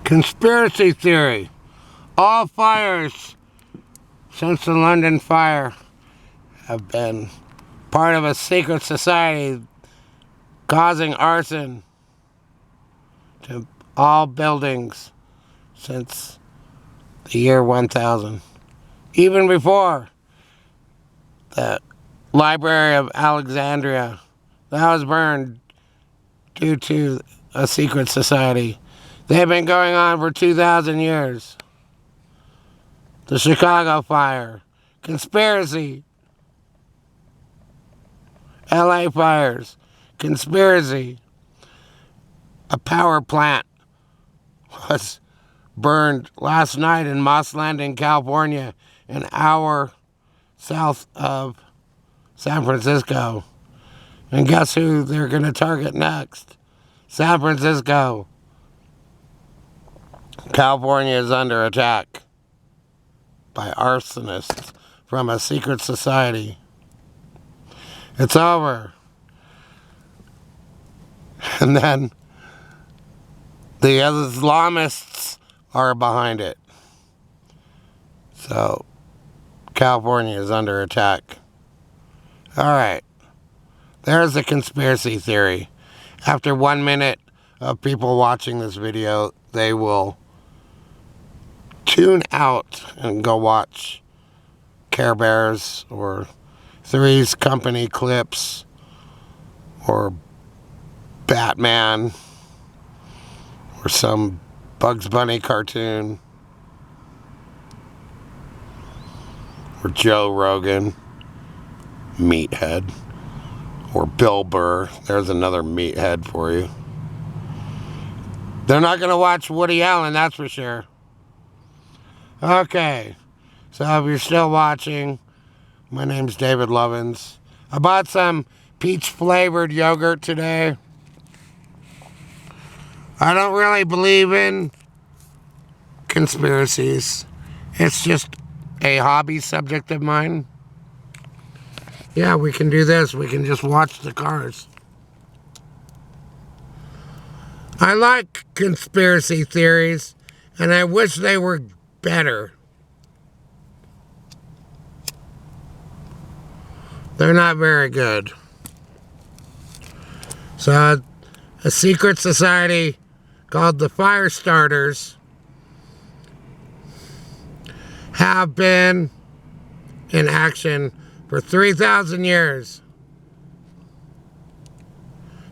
Conspiracy theory. All fires since the London fire have been part of a secret society causing arson to all buildings since the year 1000. Even before the Library of Alexandria, that was burned due to a secret society. They've been going on for 2,000 years. The Chicago fire, conspiracy. LA fires, conspiracy. A power plant was burned last night in Moss Landing, California, an hour south of San Francisco. And guess who they're going to target next? San Francisco. California is under attack by arsonists from a secret society. It's over. And then the Islamists are behind it. So California is under attack. All right. There's a conspiracy theory. After 1 minute of people watching this video, they will tune out and go watch Care Bears or Three's Company clips or Batman or some Bugs Bunny cartoon or Joe Rogan, meathead, or Bill Burr. There's another meathead for you. They're not going to watch Woody Allen, that's for sure. Okay, so if you're still watching, my name's David Lovins. I bought some peach-flavored yogurt today. I don't really believe in conspiracies. It's just a hobby subject of mine. Yeah, we can do this. We can just watch the cars. I like conspiracy theories, and I wish they were better. They're not very good. So, a secret society called the Fire Starters have been in action for 3,000 years,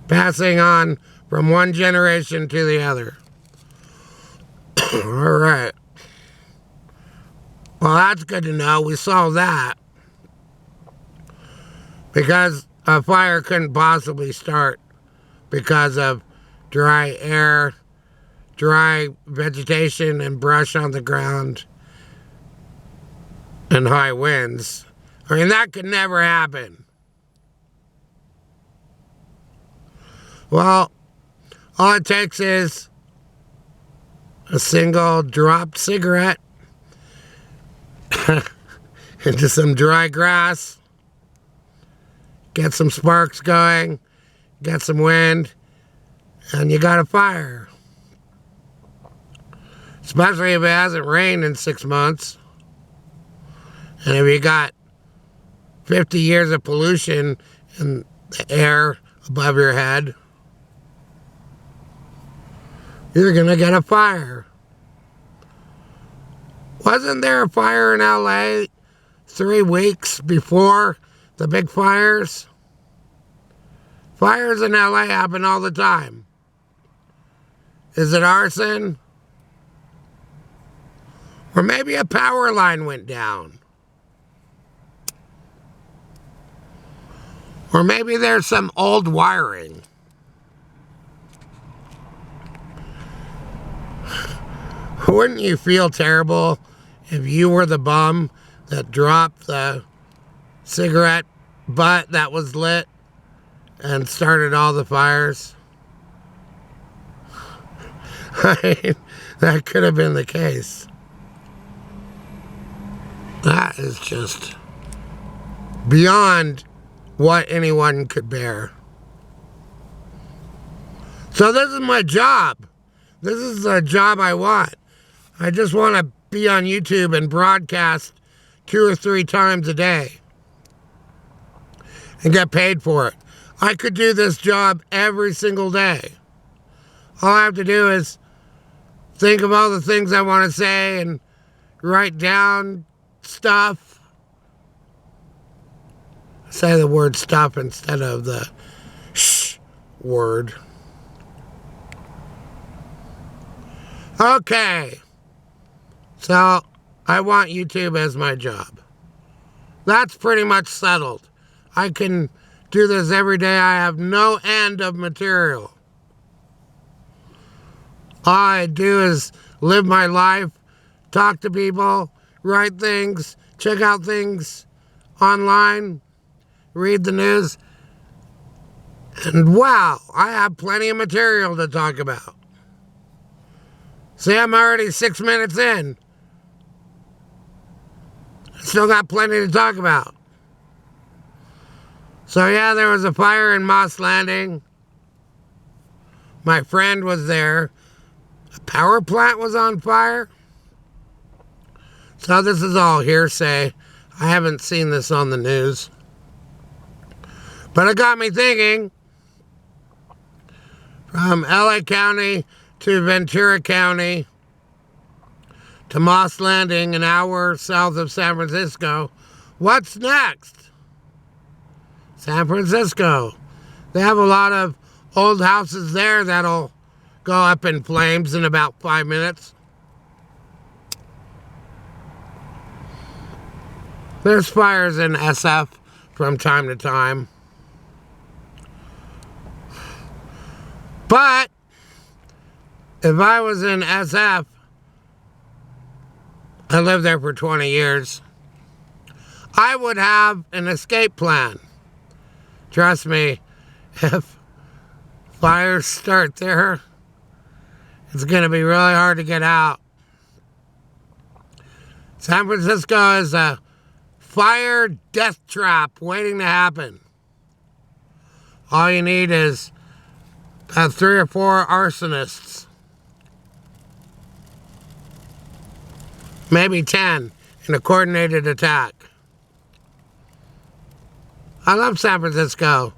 passing on from one generation to the other. All right. Well, that's good to know. We saw that. Because a fire couldn't possibly start because of dry air, dry vegetation and brush on the ground, and high winds. I mean, that could never happen. Well, all it takes is a single dropped cigarette into some dry grass, get some sparks going, get some wind, and you got a fire. Especially if it hasn't rained in 6 months. And if you got 50 years of pollution in the air above your head, you're going to get a fire. Wasn't there a fire in LA 3 weeks before the big fires? Fires in LA happen all the time. Is it arson? Or maybe a power line went down. Or maybe there's some old wiring. Wouldn't you feel terrible if you were the bum that dropped the cigarette butt that was lit and started all the fires? I mean, that could have been the case. That is just beyond what anyone could bear. So this is my job. this is a job I want. I just want to be on YouTube and broadcast 2 or 3 times a day and get paid for it. I could do this job every single day. All I have to do is think of all the things I want to say and write down stuff. Say the word stuff instead of the sh word. Okay. So, I want YouTube as my job. That's pretty much settled. I can do this every day. I have no end of material. All I do is live my life, talk to people, write things, check out things online, read the news, and wow, I have plenty of material to talk about. See, I'm already 6 minutes in. Still got plenty to talk about. So yeah, there was a fire in Moss Landing. My friend was there. A power plant was on fire. So this is all hearsay. I haven't seen this on the news. But it got me thinking. From LA County to Ventura County to Moss Landing, an hour south of San Francisco. What's next? San Francisco. They have a lot of old houses there that'll go up in flames in about 5 minutes. There's fires in SF from time to time. But if I was in SF, I lived there for 20 years, I would have an escape plan. Trust me, if fires start there, it's going to be really hard to get out. San Francisco is a fire death trap waiting to happen. All you need is 3 or 4 arsonists. Maybe 10 in a coordinated attack. I love San Francisco.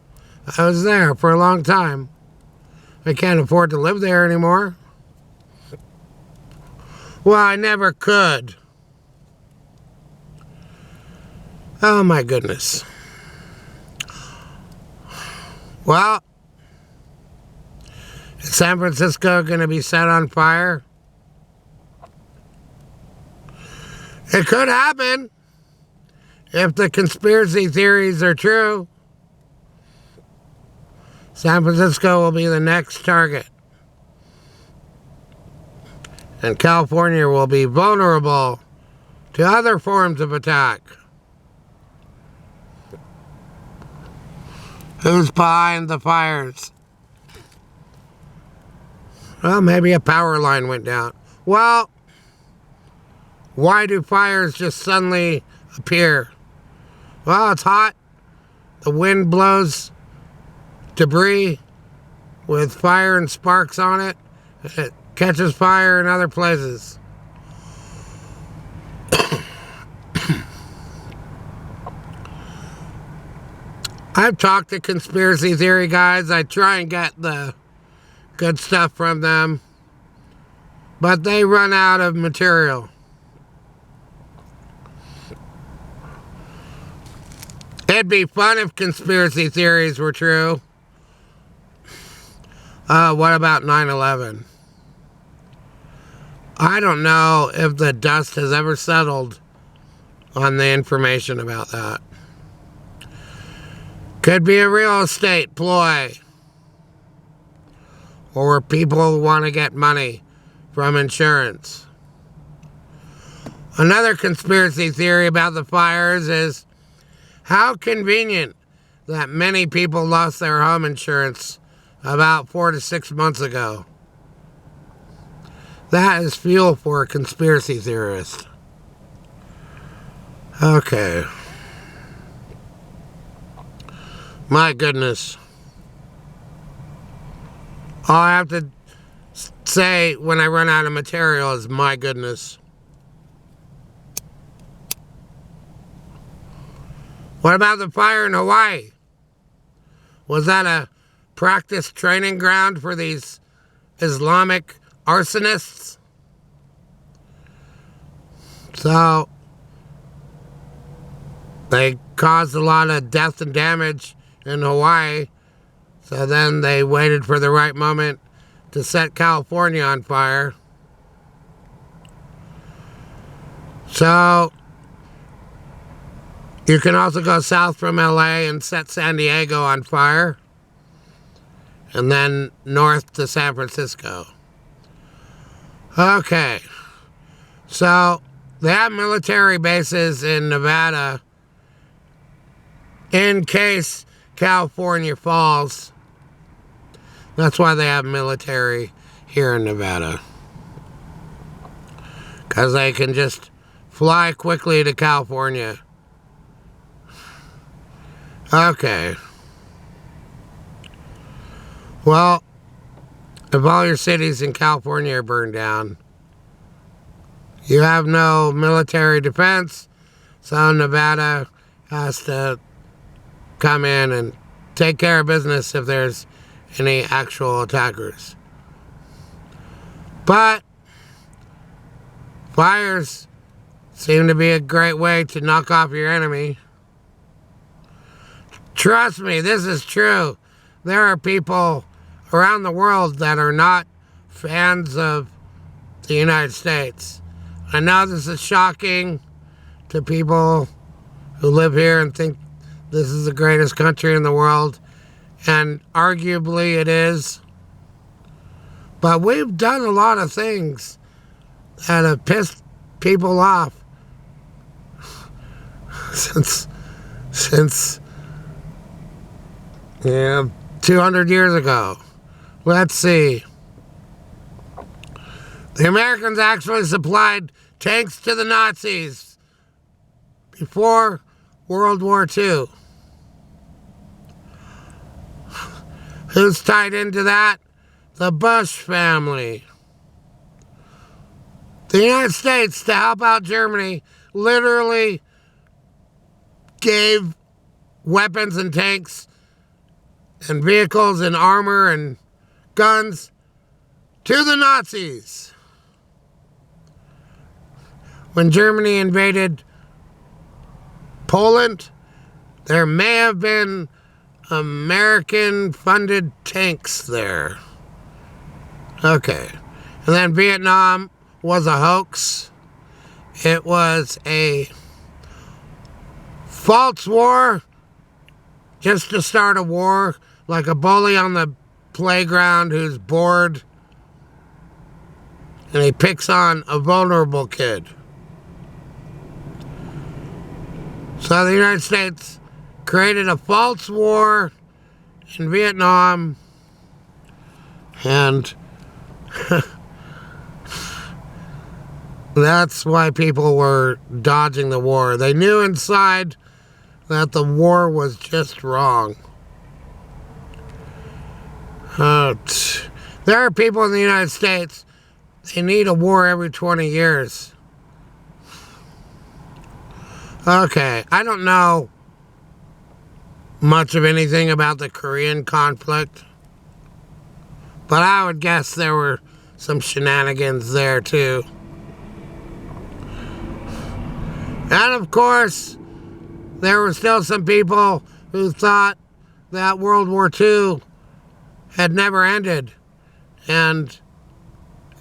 I was there for a long time. I can't afford to live there anymore. Well, I never could. Oh my goodness. Well, is San Francisco going to be set on fire? It could happen if the conspiracy theories are true. San Francisco will be the next target. And California will be vulnerable to other forms of attack. Who's behind the fires? Well, maybe a power line went down. Well, why do fires just suddenly appear? Well, it's hot. The wind blows debris with fire and sparks on it. It catches fire in other places. I've talked to conspiracy theory guys. I try and get the good stuff from them, but they run out of material. It'd be fun if conspiracy theories were true. What about 9/11? I don't know if the dust has ever settled on the information about that. Could be a real estate ploy. Or people want to get money from insurance. Another conspiracy theory about the fires is how convenient that many people lost their home insurance about 4 to 6 months ago. That is fuel for a conspiracy theorist. Okay. My goodness. All I have to say when I run out of material is my goodness. What about the fire in Hawaii? Was that a practice training ground for these Islamic arsonists? So they caused a lot of death and damage in Hawaii. So then they waited for the right moment to set California on fire. So you can also go south from LA and set San Diego on fire, and then north to San Francisco. Okay, so they have military bases in Nevada in case California falls. That's why they have military here in Nevada, because they can just fly quickly to California. Okay. Well, if all your cities in California are burned down, you have no military defense, so Nevada has to come in and take care of business if there's any actual attackers. But fires seem to be a great way to knock off your enemy. Trust me, this is true. There are people around the world that are not fans of the United States. I know this is shocking to people who live here and think this is the greatest country in the world, and arguably it is. But we've done a lot of things that have pissed people off since 200 years ago. Let's see. The Americans actually supplied tanks to the Nazis before World War II. Who's tied into that? The Bush family. The United States, to help out Germany, literally gave weapons and tanks and vehicles and armor and guns to the Nazis. When Germany invaded Poland, there may have been American-funded tanks there. Okay. And then Vietnam was a hoax. It was a false war just to start a war, like a bully on the playground who's bored and he picks on a vulnerable kid. So the United States created a false war in Vietnam, and that's why people were dodging the war. They knew inside that the war was just wrong. There are people in the United States, they need a war every 20 years. Okay, I don't know much of anything about the Korean conflict, but I would guess there were some shenanigans there too. And of course, there were still some people who thought that World War II had never ended, and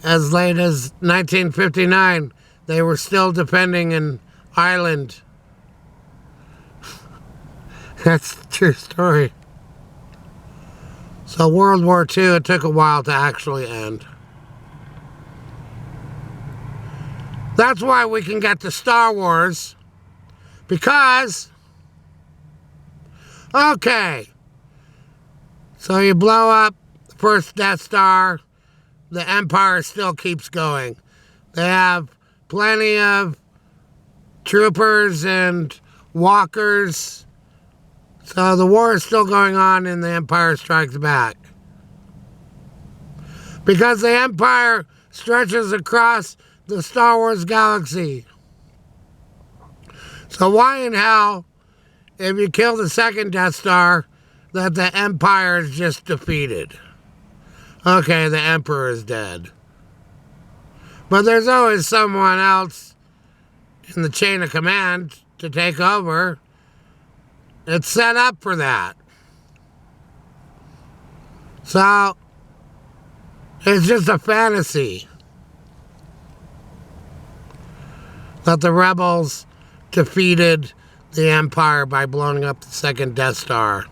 as late as 1959, they were still defending an island. That's the true story. So World War II, it took a while to actually end. That's why we can get to Star Wars, because, okay, so you blow up the first Death Star, the Empire still keeps going. They have plenty of troopers and walkers, so the war is still going on and the Empire strikes back. Because the Empire stretches across the Star Wars galaxy. So why in hell, if you kill the second Death Star, that the Empire is just defeated? Okay, the Emperor is dead. But there's always someone else in the chain of command to take over. It's set up for that. So, it's just a fantasy that the rebels defeated the Empire by blowing up the second Death Star.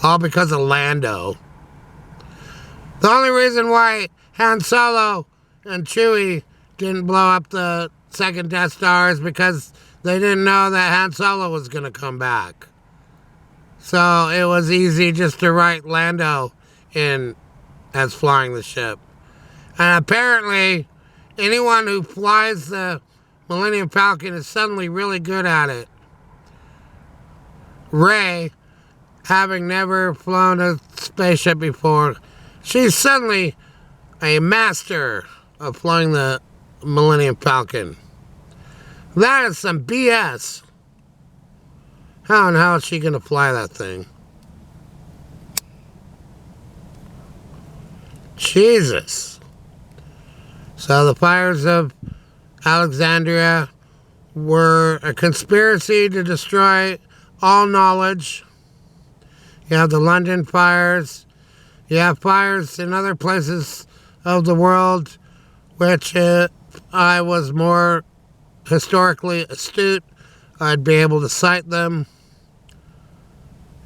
All because of Lando. The only reason why Han Solo and Chewie didn't blow up the second Death Star is because they didn't know that Han Solo was going to come back. So it was easy just to write Lando in as flying the ship. And apparently, anyone who flies the Millennium Falcon is suddenly really good at it. Rey, having never flown a spaceship before, she's suddenly a master of flying the Millennium Falcon. That is some BS. How in hell is she going to fly that thing? Jesus. So the fires of Alexandria were a conspiracy to destroy all knowledge. You have the London fires. You have fires in other places of the world, which I was more historically astute. I'd be able to cite them.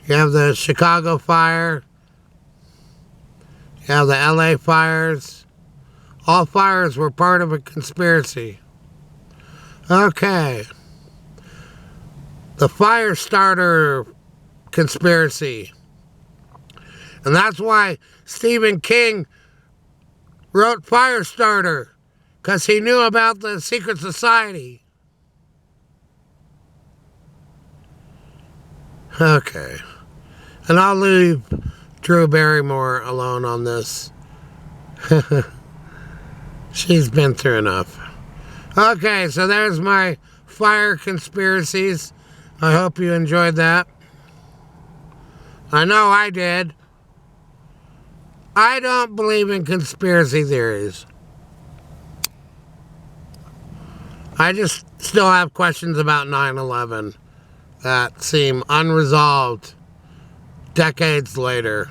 You have the Chicago fire. You have the LA fires. All fires were part of a conspiracy. Okay. The fire starter conspiracy. And that's why Stephen King wrote Firestarter, because he knew about the secret society. Okay. And I'll leave Drew Barrymore alone on this. She's been through enough. Okay, so there's my fire conspiracies. I hope you enjoyed that. I know I did. I don't believe in conspiracy theories. I just still have questions about 9/11 that seem unresolved decades later.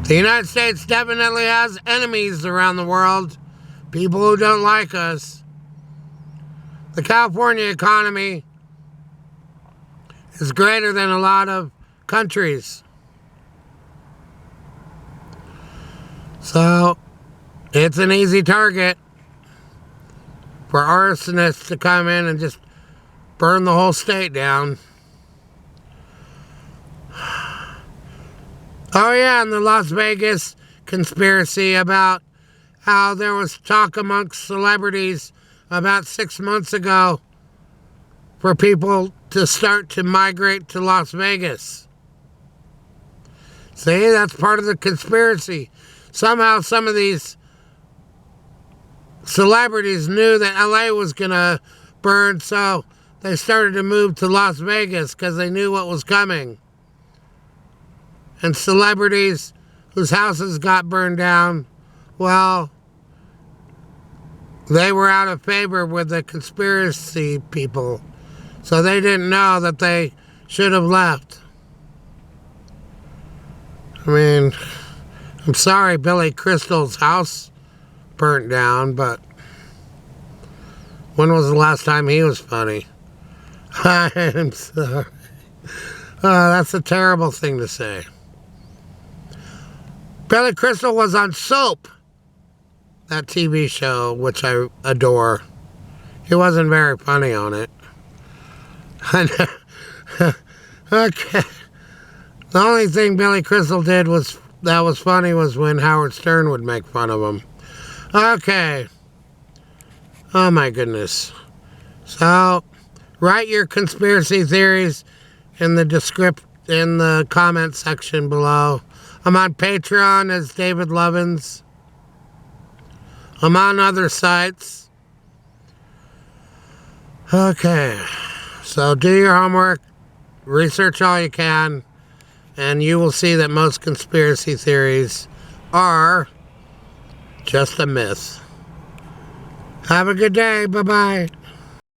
The United States definitely has enemies around the world, people who don't like us. The California economy is greater than a lot of countries. So, it's an easy target for arsonists to come in and just burn the whole state down. Oh yeah, and the Las Vegas conspiracy about how there was talk amongst celebrities about 6 months ago for people to start to migrate to Las Vegas. See, that's part of the conspiracy. Somehow some of these celebrities knew that LA was going to burn, so they started to move to Las Vegas because they knew what was coming. And celebrities whose houses got burned down, well, they were out of favor with the conspiracy people. So they didn't know that they should have left. I mean, I'm sorry Billy Crystal's house burnt down, but when was the last time he was funny? I'm sorry. That's a terrible thing to say. Billy Crystal was on Soap, that TV show, which I adore. He wasn't very funny on it. Okay. The only thing Billy Crystal did that was funny was when Howard Stern would make fun of him. Okay. Oh my goodness. So, write your conspiracy theories in the comment section below. I'm on Patreon as David Lovins. I'm on other sites. Okay, so do your homework, research all you can, and you will see that most conspiracy theories are just a myth. Have a good day. Bye-bye.